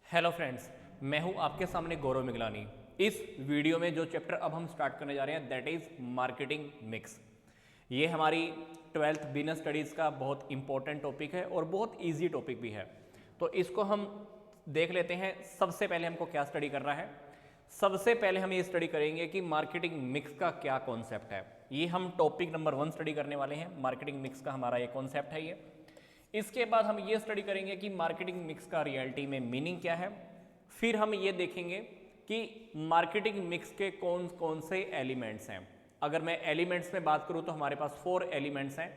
Hello friends, मैं हूं आपके सामने गौरव मिगलानी। इस वीडियो में जो चैप्टर अब हम स्टार्ट करने जा रहे हैं दैट इज मार्केटिंग मिक्स। ये हमारी 12th बिजनेस स्टडीज़ का बहुत इंपॉर्टेंट टॉपिक है और बहुत इजी टॉपिक भी है। तो इसको हम देख लेते हैं। सबसे पहले हमको क्या स्टडी करना है? सबसे पहले हम ये स्टडी करेंगे कि मार्केटिंग मिक्स का क्या कॉन्सेप्ट है। ये हम टॉपिक नंबर 1 स्टडी करने वाले हैं। मार्केटिंग मिक्स का हमारा ये कॉन्सेप्ट है। ये इसके बाद हम ये स्टडी करेंगे कि मार्केटिंग मिक्स का रियलिटी में मीनिंग क्या है। फिर हम ये देखेंगे कि मार्केटिंग मिक्स के कौन कौन से एलिमेंट्स हैं। अगर मैं एलिमेंट्स में बात करूं तो हमारे पास 4 एलिमेंट्स हैं।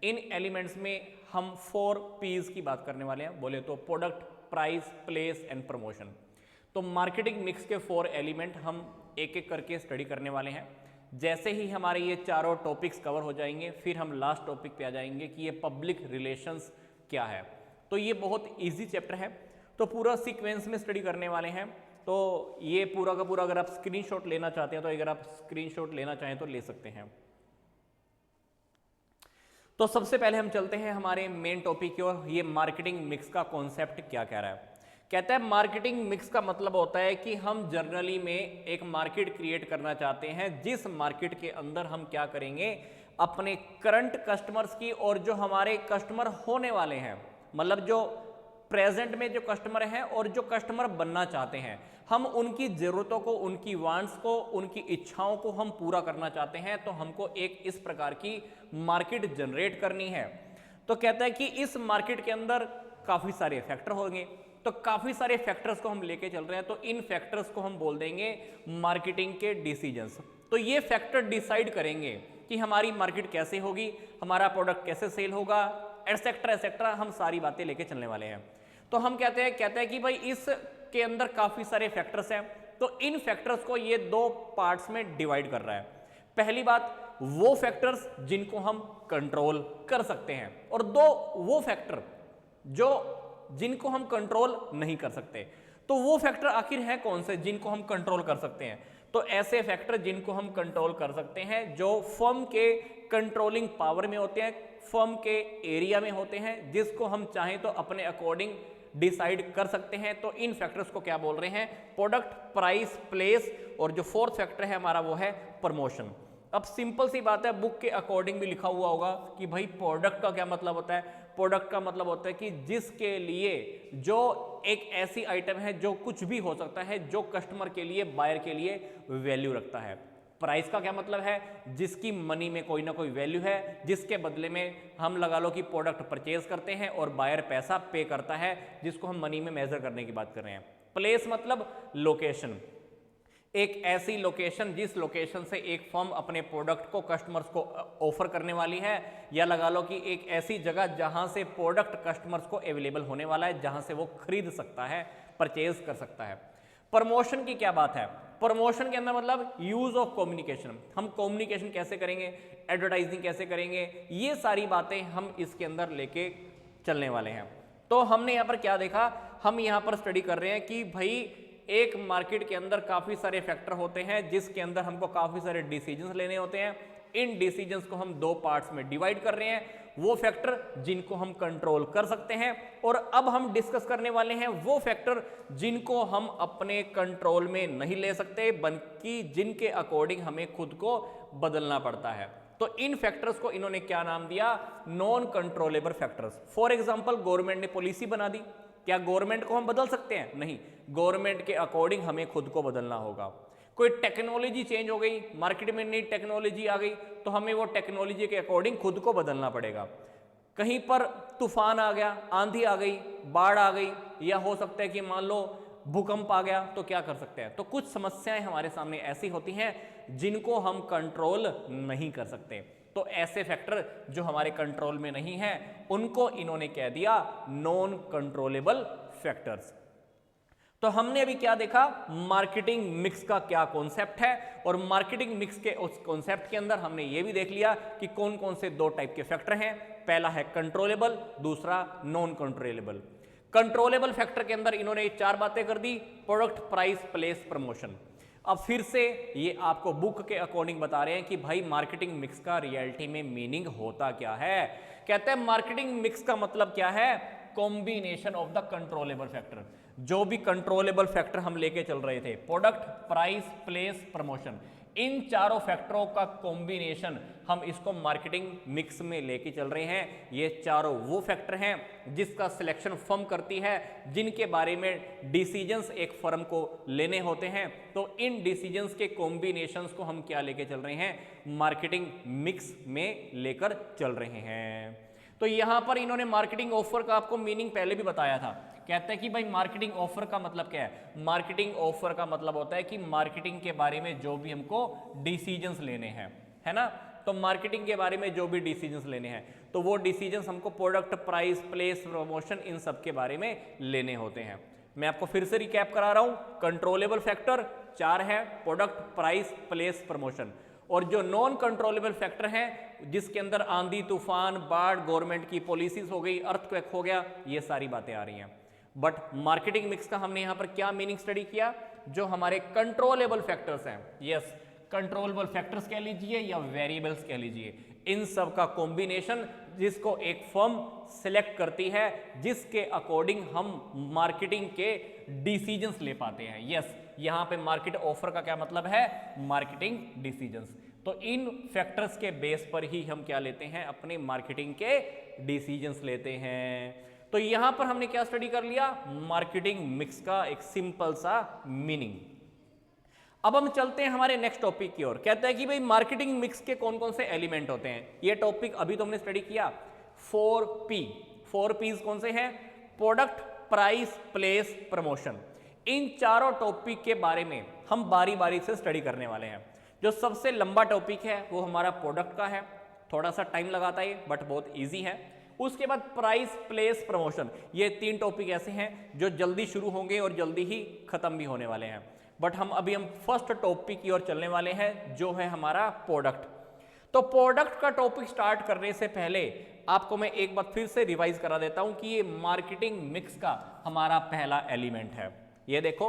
इन एलिमेंट्स में हम 4 पीज की बात करने वाले हैं। बोले तो product, price, place and promotion. तो मार्केटिंग मिक्स के 4 एलिमेंट हम एक एक करके स्टडी करने वाले हैं। जैसे ही हमारे ये चारों टॉपिक्स कवर हो जाएंगे फिर हम लास्ट टॉपिक पे आ जाएंगे कि ये पब्लिक रिलेशंस क्या है। तो ये बहुत इजी चैप्टर है, तो पूरा सीक्वेंस में स्टडी करने वाले हैं। तो ये पूरा का पूरा अगर आप स्क्रीनशॉट लेना चाहते हैं तो अगर आप स्क्रीनशॉट लेना चाहें तो ले सकते हैं। तो सबसे पहले हम चलते हैं हमारे मेन टॉपिक की ओर। ये मार्केटिंग मिक्स का कॉन्सेप्ट क्या कह रहा है? कहता है मार्केटिंग मिक्स का मतलब होता है कि हम जर्नली में एक मार्केट क्रिएट करना चाहते हैं, जिस मार्केट के अंदर हम क्या करेंगे, अपने करंट कस्टमर्स की और जो हमारे कस्टमर होने वाले हैं, मतलब जो प्रेजेंट में जो कस्टमर हैं और जो कस्टमर बनना चाहते हैं, हम उनकी ज़रूरतों को, उनकी वांट्स को, उनकी इच्छाओं को हम पूरा करना चाहते हैं। तो हमको एक इस प्रकार की मार्केट जनरेट करनी है। तो कहता है कि इस मार्केट के अंदर काफ़ी सारे फैक्टर होंगे। तो काफ़ी सारे फैक्टर्स को हम लेके चल रहे हैं। तो इन फैक्टर्स को हम बोल देंगे मार्केटिंग के डिसीजंस। तो ये फैक्टर डिसाइड करेंगे कि हमारी मार्केट कैसे होगी, हमारा प्रोडक्ट कैसे सेल होगा, एटसेट्रा एटसेट्रा। हम सारी बातें लेके चलने वाले हैं। तो हम कहते हैं कि भाई इस के अंदर काफ़ी सारे फैक्टर्स हैं। तो इन फैक्टर्स को ये 2 पार्ट्स में डिवाइड कर रहा है। पहली बात, वो फैक्टर्स जिनको हम कंट्रोल कर सकते हैं, और 2 वो फैक्टर जिनको हम कंट्रोल नहीं कर सकते। तो वो फैक्टर आखिर है कौन से जिनको हम कंट्रोल कर सकते हैं? तो ऐसे फैक्टर जिनको हम कंट्रोल कर सकते हैं जो फर्म के कंट्रोलिंग पावर में होते हैं, फर्म के एरिया में होते हैं, जिसको हम चाहें तो अपने अकॉर्डिंग डिसाइड कर सकते हैं। तो इन फैक्टर्स को क्या बोल रहे हैं? प्रोडक्ट, प्राइस, प्लेस, और जो 4th फैक्टर है हमारा वो है प्रमोशन। अब सिंपल सी बात है, बुक के अकॉर्डिंग भी लिखा हुआ होगा कि भाई प्रोडक्ट का क्या मतलब होता है। प्रोडक्ट का मतलब होता है कि जिसके लिए जो एक ऐसी आइटम है जो कुछ भी हो सकता है, जो कस्टमर के लिए, बायर के लिए वैल्यू रखता है। प्राइस का क्या मतलब है? जिसकी मनी में कोई ना कोई वैल्यू है, जिसके बदले में हम लगा लो कि प्रोडक्ट परचेज करते हैं और बायर पैसा पे करता है, जिसको हम मनी में मेजर करने की बात कर रहे हैं। प्लेस मतलब लोकेशन, एक ऐसी लोकेशन जिस लोकेशन से एक फर्म अपने प्रोडक्ट को कस्टमर्स को ऑफर करने वाली है, या लगा लो कि एक ऐसी जगह जहां से प्रोडक्ट कस्टमर्स को अवेलेबल होने वाला है, जहां से वो खरीद सकता है, परचेज कर सकता है। प्रमोशन की क्या बात है? प्रमोशन के अंदर मतलब यूज ऑफ कम्युनिकेशन। हम कम्युनिकेशन कैसे करेंगे, एडवर्टाइजिंग कैसे करेंगे, ये सारी बातें हम इसके अंदर लेके चलने वाले हैं। तो हमने यहाँ पर क्या देखा? हम यहाँ पर स्टडी कर रहे हैं कि भाई एक मार्केट के अंदर काफी सारे फैक्टर होते हैं, जिसके अंदर हमको काफी सारे डिसीजंस लेने होते हैं। इन डिसीजंस को हम 2 पार्ट्स में डिवाइड कर रहे हैं। वो फैक्टर जिनको हम कंट्रोल कर सकते हैं, और अब हम डिस्कस करने वाले हैं वो फैक्टर जिनको हम अपने कंट्रोल में नहीं ले सकते, बल्कि जिनके अकॉर्डिंग हमें खुद को बदलना पड़ता है। तो इन फैक्टर्स को इन्होंने क्या नाम दिया? Non controllable factors. For example, government ने पॉलिसी बना दी, क्या गवर्नमेंट को हम बदल सकते हैं? नहीं, गवर्नमेंट के अकॉर्डिंग हमें खुद को बदलना होगा। कोई टेक्नोलॉजी चेंज हो गई, मार्केट में नई टेक्नोलॉजी आ गई, तो हमें वो टेक्नोलॉजी के अकॉर्डिंग खुद को बदलना पड़ेगा। कहीं पर तूफान आ गया, आंधी आ गई, बाढ़ आ गई, या हो सकता है कि मान लो भूकंप आ गया, तो क्या कर सकते हैं? तो कुछ समस्याएं हमारे सामने ऐसी होती हैं जिनको हम कंट्रोल नहीं कर सकते। तो ऐसे फैक्टर जो हमारे कंट्रोल में नहीं है, उनको इन्होंने कह दिया नॉन कंट्रोलेबल फैक्टर्स। तो हमने अभी क्या देखा? मार्केटिंग मिक्स का क्या कॉन्सेप्ट है, और मार्केटिंग मिक्स के उस कॉन्सेप्ट के अंदर हमने ये भी देख लिया कि कौन कौन से 2 टाइप के फैक्टर हैं। पहला है कंट्रोलेबल, दूसरा नॉन कंट्रोलेबल। कंट्रोलेबल फैक्टर के अंदर इन्होंने 4 बातें कर दी: प्रोडक्ट, प्राइस, प्लेस, प्रमोशन। अब फिर से ये आपको बुक के अकॉर्डिंग बता रहे हैं कि भाई मार्केटिंग मिक्स का रियलिटी में मीनिंग होता क्या है। कहते हैं मार्केटिंग मिक्स का मतलब क्या है? Combination of the controllable factor. जो भी कंट्रोलेबल फैक्टर हम लेके चल रहे थे, प्रोडक्ट, प्राइस, प्लेस, प्रमोशन, इन चारों फैक्टरों का कॉम्बिनेशन हम इसको मार्केटिंग मिक्स में लेके चल रहे हैं। ये चारों वो फैक्टर हैं जिसका सिलेक्शन फर्म करती है, जिनके बारे में डिसीजंस एक फर्म को लेने होते हैं। तो इन डिसीजंस के कॉम्बिनेशंस को हम क्या लेके चल रहे हैं, मार्केटिंग मिक्स में लेकर चल रहे हैं। तो यहां पर इन्होंने मार्केटिंग ऑफर का आपको मीनिंग पहले भी बताया था। कहते हैं कि भाई मार्केटिंग ऑफर का मतलब क्या है। मार्केटिंग ऑफर का मतलब होता है कि मार्केटिंग के बारे में जो भी हमको डिसीजंस लेने हैं, है ना। तो मार्केटिंग के बारे में जो भी डिसीजंस लेने हैं, तो वो डिसीजंस हमको प्रोडक्ट, प्राइस, प्लेस, प्रमोशन, इन सब के बारे में लेने होते हैं। मैं आपको फिर से रिकैप करा रहा हूं। कंट्रोलेबल फैक्टर 4 है, प्रोडक्ट, प्राइस, प्लेस, प्रमोशन। और जो नॉन कंट्रोलेबल फैक्टर हैं, जिसके अंदर आंधी, तूफान, बाढ़, गवर्नमेंट की पॉलिसीज हो गई, अर्थक्वेक हो गया, ये सारी बातें आ रही हैं। बट मार्केटिंग मिक्स का हमने यहां पर क्या मीनिंग स्टडी किया, जो हमारे कंट्रोलेबल फैक्टर्स हैं, यस, कंट्रोलेबल फैक्टर्स कह लीजिए या वेरिएबल्स कह लीजिए, इन सब का कॉम्बिनेशन जिसको एक फर्म सिलेक्ट करती है, जिसके अकॉर्डिंग हम मार्केटिंग के डिसीजंस ले पाते हैं। यस, यहां पे मार्केट ऑफर का क्या मतलब है, मार्केटिंग डिसीजंस। तो इन फैक्टर्स के बेस पर ही हम क्या लेते हैं, अपने मार्केटिंग के डिसीजंस लेते हैं। तो यहां पर हमने क्या स्टडी कर लिया, मार्केटिंग मिक्स का एक सिंपल सा मीनिंग। अब हम चलते हैं हमारे नेक्स्ट टॉपिक की ओर। कहता है कि भाई मार्केटिंग मिक्स के कौन कौन से एलिमेंट होते हैं। ये टॉपिक अभी तो हमने स्टडी किया 4P। 4Ps कौन से हैं, प्रोडक्ट, प्राइस, प्लेस, प्रमोशन। इन चारों टॉपिक के बारे में हम बारी बारी से स्टडी करने वाले हैं। जो सबसे लंबा टॉपिक है वो हमारा प्रोडक्ट का है, थोड़ा सा टाइम लगाता है बट बहुत ईजी है। उसके बाद प्राइस, प्लेस, प्रमोशन, ये 3 टॉपिक ऐसे हैं जो जल्दी शुरू होंगे और जल्दी ही खत्म भी होने वाले हैं। बट हम फर्स्ट टॉपिक की ओर चलने वाले हैं, जो है हमारा प्रोडक्ट। तो प्रोडक्ट का टॉपिक स्टार्ट करने से पहले आपको मैं एक बार फिर से रिवाइज करा देता हूं कि ये मार्केटिंग मिक्स का हमारा पहला एलिमेंट है। ये देखो,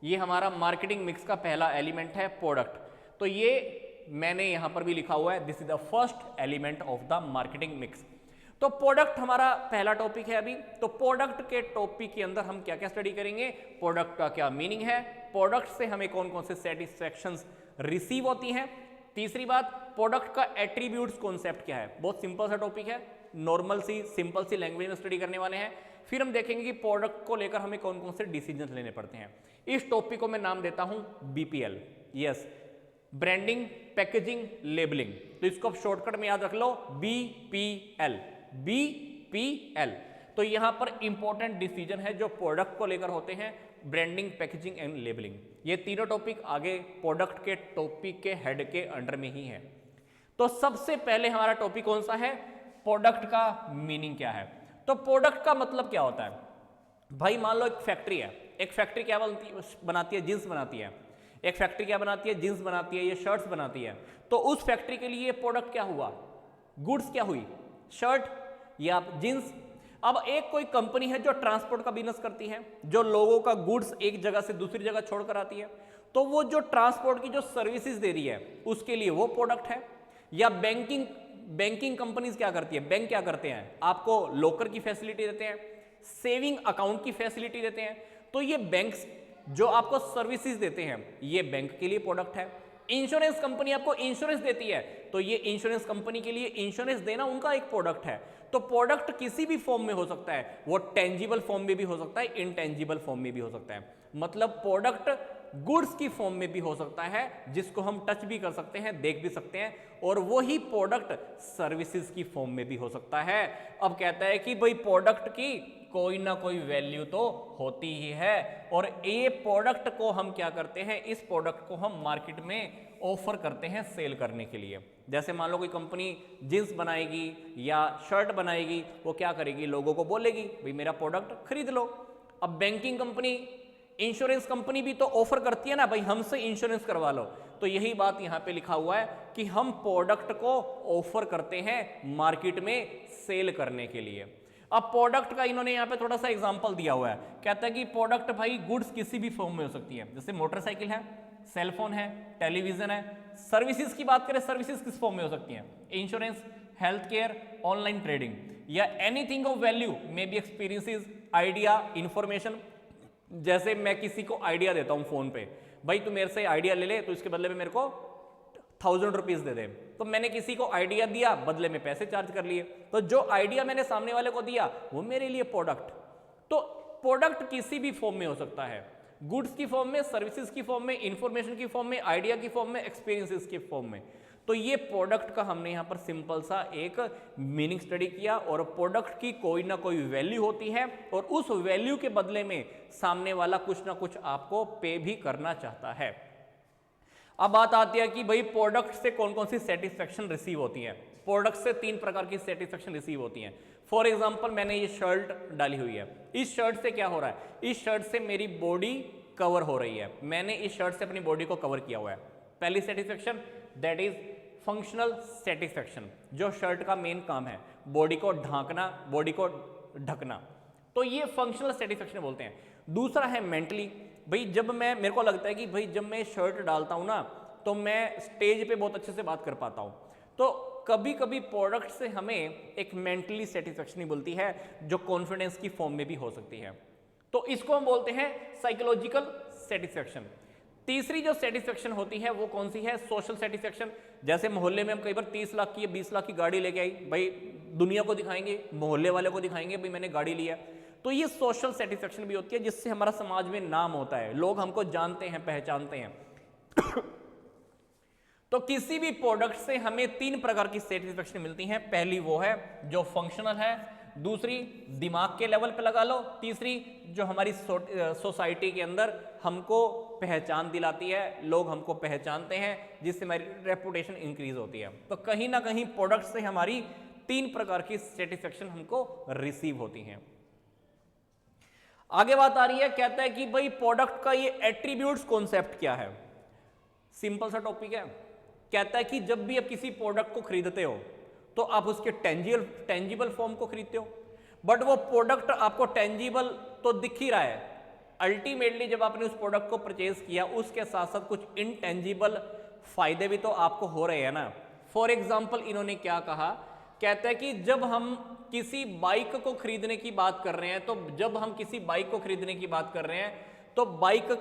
ये हमारा मार्केटिंग मिक्स का पहला एलिमेंट है प्रोडक्ट। तो ये मैंने यहां पर भी लिखा हुआ है, this is the first element of the marketing mix. तो प्रोडक्ट हमारा पहला टॉपिक है अभी। तो प्रोडक्ट के टॉपिक के अंदर हम क्या क्या स्टडी करेंगे, प्रोडक्ट का क्या मीनिंग है, प्रोडक्ट से हमें कौन कौन से सेटिस्फैक्शंस रिसीव होती हैं। तीसरी बात, प्रोडक्ट का एट्रीब्यूट्स कॉन्सेप्ट क्या है, बहुत सिंपल सा टॉपिक है, नॉर्मल सी सिंपल सी लैंग्वेज में स्टडी करने वाले हैं। फिर हम देखेंगे कि प्रोडक्ट को लेकर हमें कौन कौन से डिसीजन लेने पड़ते हैं। इस टॉपिक को मैं नाम देता हूं BPL, yes, branding, packaging, labelling. तो इसको आप शॉर्टकट में याद रख लो, BPL। तो यहां पर इंपॉर्टेंट डिसीजन है जो प्रोडक्ट को लेकर होते हैं, ब्रांडिंग, पैकेजिंग एंड लेबलिंग। ये तीनों टॉपिक आगे प्रोडक्ट के टॉपिक के हेड के अंडर में ही है। तो सबसे पहले हमारा टॉपिक कौन सा है, प्रोडक्ट का मीनिंग क्या है। तो प्रोडक्ट का मतलब क्या होता है भाई, मान लो एक फैक्ट्री है, एक फैक्ट्री क्या बनाती है, जींस बनाती है। एक फैक्ट्री क्या बनाती है, जींस बनाती है, ये शर्ट्स बनाती है। तो उस फैक्ट्री के लिए प्रोडक्ट क्या हुआ, गुड्स क्या हुई, शर्ट या जींस। अब एक कोई कंपनी है जो ट्रांसपोर्ट का बिजनेस करती है, जो लोगों का गुड्स एक जगह से दूसरी जगह छोड़कर आती है, तो वो जो ट्रांसपोर्ट की जो सर्विसेज दे रही है उसके लिए वो प्रोडक्ट है। या बैंकिंग कंपनीज क्या करती है, बैंक क्या करते हैं, आपको लॉकर की फैसिलिटी देते हैं, सेविंग अकाउंट की फैसिलिटी देते हैं। तो ये बैंक्स जो आपको सर्विसेज देते हैं, ये बैंक के लिए प्रोडक्ट है। इंश्योरेंस कंपनी आपको इंश्योरेंस देती है, तो ये इंश्योरेंस कंपनी के लिए इंश्योरेंस देना उनका एक प्रोडक्ट है। तो प्रोडक्ट किसी भी फॉर्म में हो सकता है, वो टेंजिबल फॉर्म में भी हो सकता है, इनटेंजिबल फॉर्म में भी हो सकता है। मतलब प्रोडक्ट गुड्स की फॉर्म में भी हो सकता है, जिसको हम टच भी कर सकते हैं, देख भी सकते हैं, और वही प्रोडक्ट सर्विसेज की फॉर्म में भी हो सकता है। अब कहता है कि भाई प्रोडक्ट की कोई ना कोई वैल्यू तो होती ही है, और ये प्रोडक्ट को हम क्या करते हैं, इस प्रोडक्ट को हम मार्केट में ऑफर करते हैं सेल करने के लिए। जैसे मान लो कोई कंपनी जींस बनाएगी या शर्ट बनाएगी, वो क्या करेगी, लोगों को बोलेगी भाई मेरा प्रोडक्ट खरीद लो। अब बैंकिंग कंपनी, इंश्योरेंस कंपनी भी तो ऑफर करती है ना, भाई हमसे इंश्योरेंस करवा लो। तो यही बात यहाँ पे लिखा हुआ है कि हम प्रोडक्ट को ऑफर करते हैं मार्केट में सेल करने के लिए। अब प्रोडक्ट का इन्होंने यहाँ पे थोड़ा सा एग्जांपल दिया हुआ है। कहता है कि प्रोडक्ट भाई गुड्स किसी भी फॉर्म में हो सकती है, जैसे मोटरसाइकिल है, सेलफोन है, टेलीविजन है। सर्विसेज की बात करें, सर्विसेज किस फॉर्म में हो सकती हैं, insurance, health care, online trading. या anything of value may be experiences, idea, information. जैसे मैं किसी को आइडिया देता हूं फोन पे, भाई तू मेरे से आइडिया ले ले तो इसके बदले में मेरे को 1000 रुपीज दे दे, तो मैंने किसी को आइडिया दिया, बदले में पैसे चार्ज कर लिए, तो जो आइडिया मैंने सामने वाले को दिया वो मेरे लिए प्रोडक्ट। तो प्रोडक्ट किसी भी फॉर्म में हो सकता है, गुड्स की फॉर्म में, सर्विसेज की फॉर्म में, इंफॉर्मेशन की फॉर्म में, आइडिया की फॉर्म में, एक्सपीरियंसेस की फॉर्म में। तो ये प्रोडक्ट का हमने यहां पर सिंपल सा एक मीनिंग स्टडी किया, और प्रोडक्ट की कोई ना कोई वैल्यू होती है और उस वैल्यू के बदले में सामने वाला कुछ ना कुछ आपको पे भी करना चाहता है। अब बात आती है कि भाई प्रोडक्ट से कौन कौन सी सेटिस्फेक्शन रिसीव होती है। प्रोडक्ट से 3 प्रकार की सेटिस्फेक्शन रिसीव होती है। फॉर एग्जांपल मैंने ये शर्ट डाली हुई है, इस शर्ट से क्या हो रहा है, इस शर्ट से मेरी बॉडी कवर हो रही है, मैंने इस शर्ट से अपनी बॉडी को कवर किया हुआ है। पहली satisfaction that is functional satisfaction, जो शर्ट का मेन काम है, बॉडी को ढांकना, बॉडी को ढकना, तो ये फंक्शनल सेटिस्फेक्शन बोलते हैं। दूसरा है मेंटली, भाई जब मेरे को लगता है कि भाई जब मैं शर्ट डालता हूं ना तो मैं स्टेज पे बहुत अच्छे से बात कर पाता हूं, तो कभी कभी प्रोडक्ट से हमें एक मेंटली सेटिस्फेक्शन मिलती है जो कॉन्फिडेंस की फॉर्म में भी हो सकती है, तो इसको हम बोलते हैं साइकोलॉजिकल सेटिस्फेक्शन। तीसरी जो सेटिस्फेक्शन होती है वो कौन सी है, सोशल सेटिस्फेक्शन। जैसे मोहल्ले में हम कई बार 30 लाख की या 20 लाख की गाड़ी लेके आई, भाई दुनिया को दिखाएंगे, मोहल्ले वाले को दिखाएंगे भाई मैंने गाड़ी लिया, तो ये सोशल सेटिस्फेक्शन भी होती है जिससे हमारा समाज में नाम होता है, लोग हमको जानते हैं, पहचानते हैं। तो किसी भी प्रोडक्ट से हमें 3 प्रकार की सेटिस्फेक्शन मिलती है। पहली वो है जो फंक्शनल है, दूसरी दिमाग के लेवल पे लगा लो, तीसरी जो हमारी सोसाइटी के अंदर हमको पहचान दिलाती है, लोग हमको पहचानते हैं, जिससे हमारी रेपुटेशन इंक्रीज होती है। तो कहीं ना कहीं प्रोडक्ट से हमारी 3 प्रकार की सेटिस्फेक्शन हमको रिसीव होती हैं। आगे बात आ रही है, कहता है कि भाई प्रोडक्ट का ये एट्रीब्यूट्स कॉन्सेप्ट क्या है। सिंपल सा टॉपिक है, कहता है कि जब भी आप किसी प्रोडक्ट को खरीदते हो तो आप उसके टेंजिबल फॉर्म को खरीदते हो, बट वो प्रोडक्ट आपको टेंजिबल तो दिख ही रहा है, अल्टीमेटली जब आपने उस प्रोडक्ट को परचेज किया उसके साथ साथ कुछ इनटेंजिबल फायदे भी तो आपको हो रहे हैं ना। फॉर एग्जाम्पल इन्होंने क्या कहा, कहता है कि जब हम किसी बाइक को खरीदने की बात कर रहे हैं, तो जब हम किसी बाइक को खरीदने की बात कर रहे हैं तो बाइक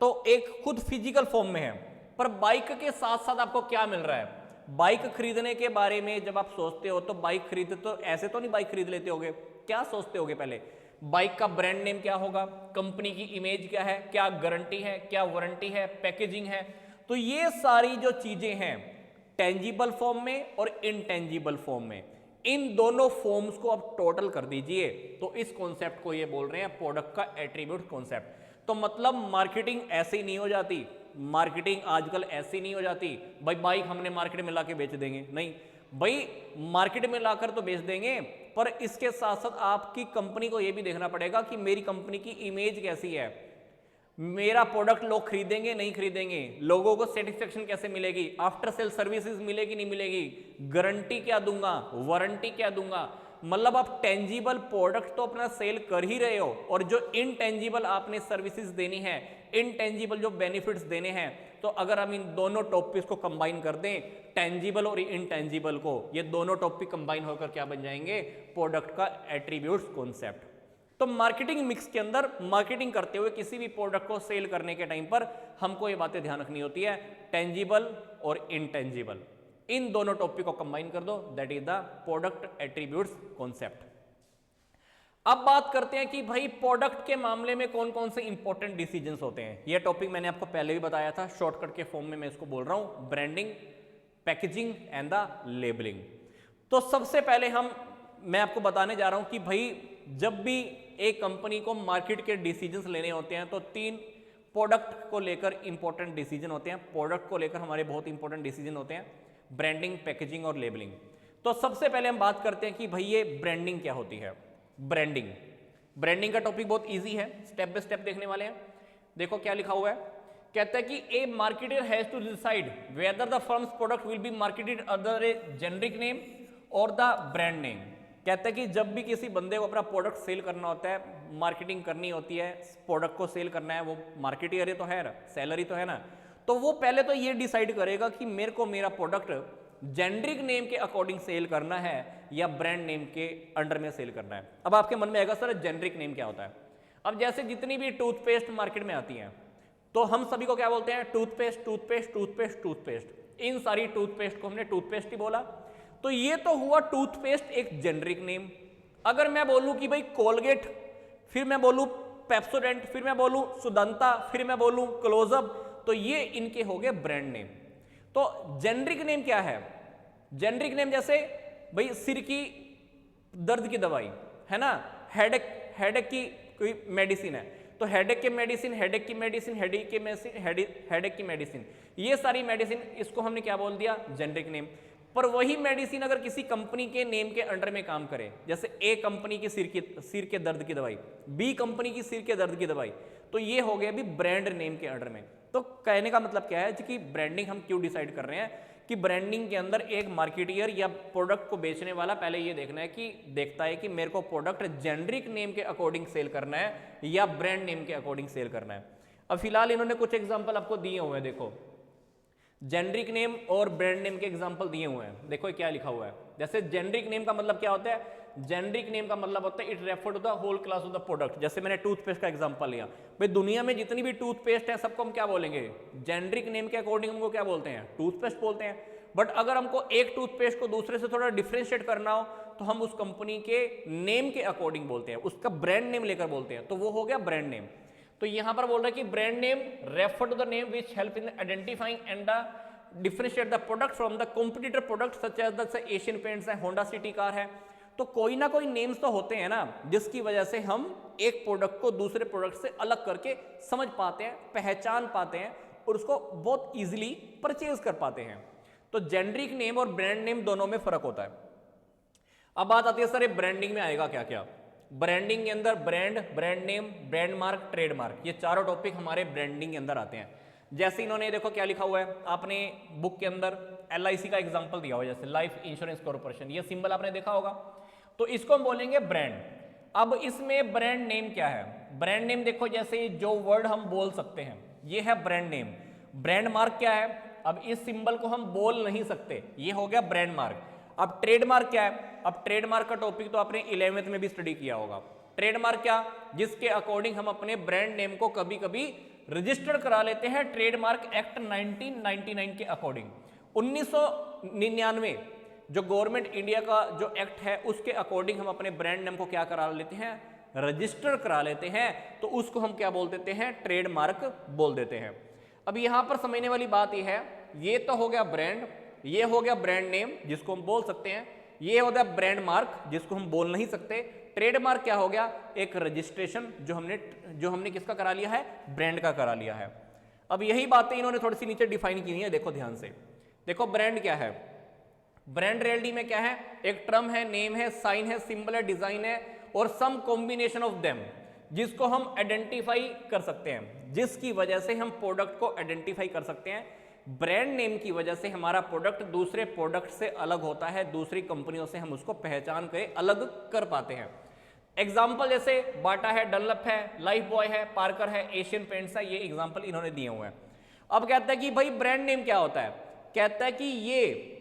तो एक खुद फिजिकल फॉर्म में है, पर बाइक के साथ साथ आपको क्या मिल रहा है। बाइक खरीदने के बारे में जब आप सोचते हो तो बाइक खरीदते तो ऐसे तो नहीं बाइक खरीद लेते होगे, क्या सोचते होगे पहले, बाइक का ब्रांड नेम क्या होगा, कंपनी की इमेज क्या है, क्या गारंटी है, क्या वारंटी है, पैकेजिंग है। तो ये सारी जो चीजें हैं टेंजिबल फॉर्म में और इनटेंजिबल फॉर्म में, इन दोनों फॉर्म्स को आप टोटल कर दीजिए तो इस कॉन्सेप्ट को ये बोल रहे हैं प्रोडक्ट का एट्रीब्यूट कॉन्सेप्ट। तो मतलब मार्केटिंग ऐसे ही नहीं हो जाती, मार्केटिंग आजकल ऐसी नहीं हो जाती भाई बाइक हमने मार्केट में लाके बेच देंगे, नहीं भाई मार्केट में लाकर तो बेच देंगे, पर इसके साथ साथ आपकी कंपनी को यह भी देखना पड़ेगा कि मेरी कंपनी की इमेज कैसी है, मेरा प्रोडक्ट लोग खरीदेंगे नहीं खरीदेंगे, लोगों को सेटिस्फेक्शन कैसे मिलेगी, आफ्टर सेल सर्विसेज मिलेगी नहीं मिलेगी, गारंटी क्या दूंगा, वारंटी क्या दूंगा। मतलब आप टेंजिबल प्रोडक्ट तो अपना सेल कर ही रहे हो, और जो इनटेंजिबल आपने सर्विसेज देनी है, इनटेंजिबल जो बेनिफिट्स देने हैं, तो अगर हम इन दोनों टॉपिक्स को कंबाइन कर दें, टेंजिबल और इनटेंजिबल को, ये दोनों टॉपिक कंबाइन होकर क्या बन जाएंगे, प्रोडक्ट का एट्रीब्यूट्स कॉन्सेप्ट। तो मार्केटिंग मिक्स के अंदर मार्केटिंग करते हुए किसी भी प्रोडक्ट को सेल करने के टाइम पर हमको ये बातें ध्यान रखनी होती है, टेंजिबल और इनटेंजिबल, इन दोनों टॉपिक को कंबाइन कर दो, that is the product attributes concept. अब बात करते हैं कि भाई प्रोडक्ट के मामले में कौन कौन से इंपॉर्टेंट डिसीजंस होते हैं। यह टॉपिक मैंने आपको पहले भी बताया था, शॉर्टकट के फॉर्म में मैं इसको बोल रहा हूं, branding, packaging and the labelling. तो सबसे पहले मैं आपको बताने जा रहा हूं कि भाई जब भी एक कंपनी को मार्केट के डिसीजंस लेने होते हैं तो 3 प्रोडक्ट को लेकर इंपॉर्टेंट डिसीजन होते हैं, प्रोडक्ट को लेकर हमारे बहुत इंपॉर्टेंट डिसीजन होते हैं, ब्रांडिंग, पैकेजिंग और लेबलिंग। तो सबसे पहले हम बात करते हैं कि भाई ये ब्रांडिंग क्या होती है। ब्रांडिंग का टॉपिक बहुत इजी है, स्टेप बाय स्टेप देखने वाले हैं। देखो क्या लिखा हुआ है, कहता है कि a marketer has to decide whether the firms product will be marketed under a generic name और द ब्रांड नेम। कहता है कि जब भी किसी बंदे को अपना प्रोडक्ट सेल करना होता है, मार्केटिंग करनी होती है, प्रोडक्ट को सेल करना है, वो मार्केटियर तो है ना, सेलर ही तो है ना, तो वो पहले तो ये डिसाइड करेगा कि मेरे को मेरा प्रोडक्ट जेनरिक नेम के अकॉर्डिंग सेल करना है या ब्रांड नेम के अंडर में सेल करना है। अब आपके मन में आएगा सर जेनरिक नेम क्या होता है। अब जैसे जितनी भी टूथपेस्ट मार्केट में आती हैं तो हम सभी को क्या बोलते हैं, टूथपेस्ट टूथपेस्ट टूथपेस्ट टूथपेस्ट। इन सारी टूथपेस्ट को हमने टूथपेस्ट ही बोला, तो ये तो हुआ टूथपेस्ट एक जेनरिक नेम। अगर मैं बोलूं कि भाई कोलगेट, फिर मैं बोलूं पेप्सोडेंट, फिर मैं बोलूं सुदंता, फिर मैं बोलूं क्लोजअप, तो ये इनके हो गए ब्रांड नेम। तो जेनरिक नेम क्या है, जेनरिक नेम जैसे भाई सिर की दर्द की दवाई है ना, हेडेक की कोई मेडिसिन है, तो हेडेक की मेडिसिन, हेडेक की मेडिसिन, हेडेक की मेडिसिन, हेडेक की मेडिसिन, ये सारी मेडिसिन, इसको हमने क्या बोल दिया, जेनरिक नेम। पर वही मेडिसिन अगर किसी कंपनी के नेम के अंडर में काम करे, जैसे ए कंपनी की सिर के दर्द की दवाई, बी कंपनी की सिर के दर्द की दवाई, तो ये हो गया अभी ब्रांड नेम के अंडर में। तो कहने का मतलब क्या है कि ब्रांडिंग हम क्यों डिसाइड कर रहे हैं कि ब्रांडिंग के अंदर एक मार्केटियर या प्रोडक्ट को बेचने वाला पहले ये देखता है कि मेरे को प्रोडक्ट जेनरिक नेम के अकॉर्डिंग सेल करना है या ब्रांड नेम के अकॉर्डिंग सेल करना है। अब फिलहाल इन्होंने कुछ एग्जांपल आपको दिए हुए हैं, देखो जेनरिक नेम और ब्रांड नेम के एग्जांपल दिए हुए हैं, देखो क्या लिखा हुआ है। जैसे जेनरिक नेम का मतलब क्या होता है, जेनरिक नेम का मतलब होता है it refer to the whole class of the product. जैसे मैंने टूथपेस्ट का एग्जांपल लिया, भाई दुनिया में जितनी भी टूथपेस्ट है सबको हम क्या बोलेंगे, जेनरिक नेम के अकॉर्डिंग हमको क्या बोलते हैं, टूथपेस्ट बोलते हैं। बट अगर हमको एक टूथपेस्ट को दूसरे से थोड़ा डिफ्रेंशिएट करना हो तो हम उस कंपनी के नेम के अकॉर्डिंग बोलते हैं, उसका ब्रांड नेम लेकर बोलते हैं, तो वो हो गया ब्रांड नेम। तो यहां पर बोल रहा है कि brand name refer to the name which help in identifying and the differentiate the product from the competitor product such as the Asian Paints है, होंडा सिटी कार है। तो कोई ना कोई नेम्स तो होते हैं ना जिसकी वजह से हम एक प्रोडक्ट को दूसरे प्रोडक्ट से अलग करके समझ पाते हैं, पहचान पाते हैं और उसको बहुत इजीली परचेज कर पाते हैं। तो जेनरिक नेम और ब्रांड नेम दोनों में फर्क होता है। अब बात आती है सर ये ब्रांडिंग में आएगा क्या क्या। ब्रांडिंग के अंदर brand, brand name, brand mark, trademark, ये चारों टॉपिक हमारे ब्रांडिंग के अंदर आते हैं। जैसे इन्होंने देखो क्या लिखा हुआ है, आपने बुक के अंदर LIC का एग्जांपल दिया हुआ है, जैसे लाइफ इंश्योरेंस कॉर्पोरेशन, ये सिंबल आपने देखा होगा, तो इसको हम बोलेंगे ब्रांड। अब इसमें ब्रांड नेम क्या है, ब्रांड नेम देखो जैसे जो वर्ड हम बोल सकते हैं ये है ब्रांड नेम। ब्रांड मार्क क्या है, अब इस सिंबल को हम बोल नहीं सकते, ये हो गया ब्रांड मार्क। अब ट्रेडमार्क क्या है, अब ट्रेडमार्क का टॉपिक तो आपने 11वीं में भी स्टडी किया होगा। ट्रेडमार्क क्या, जिसके अकॉर्डिंग हम अपने ब्रांड नेम को कभी कभी रजिस्टर करा लेते हैं ट्रेडमार्क एक्ट 1999 के अकॉर्डिंग। 1999 जो गवर्नमेंट इंडिया का जो एक्ट है उसके अकॉर्डिंग हम अपने ब्रांड नेम को क्या करा लेते हैं, रजिस्टर करा लेते हैं, तो उसको हम क्या बोल देते हैं, ट्रेडमार्क बोल देते हैं। अब यहां पर समझने वाली बात यह है, ये तो हो गया ब्रांड, ये हो गया ब्रांड नेम जिसको हम बोल सकते हैं, ये हो गया ब्रांड मार्क जिसको हम बोल नहीं सकते। ट्रेडमार्क क्या हो गया, एक रजिस्ट्रेशन जो हमने किसका करा लिया है, ब्रांड का करा लिया है। अब यही बातें इन्होंने थोड़ी सी नीचे डिफाइन की हुई है, देखो ध्यान से। देखो ब्रांड क्या है, ब्रांड रियलिटी में क्या है, एक टर्म है, नेम है, साइन है, सिंबल है, डिजाइन है और सम कॉम्बिनेशन ऑफ देम जिसको हम आइडेंटिफाई कर सकते हैं, जिसकी वजह से हम प्रोडक्ट को आइडेंटिफाई कर सकते हैं। ब्रांड नेम की वजह से हमारा प्रोडक्ट दूसरे प्रोडक्ट से अलग होता है, दूसरी कंपनियों से हम उसको पहचान के अलग कर पाते हैं। एग्जाम्पल जैसे बाटा है, डनलप है, लाइफ बॉय है, पार्कर है, एशियन पेंट्स है, ये एग्जाम्पल इन्होंने दिए हुए हैं। अब कहता है कि भाई ब्रांड नेम क्या होता है, कहता है कि ये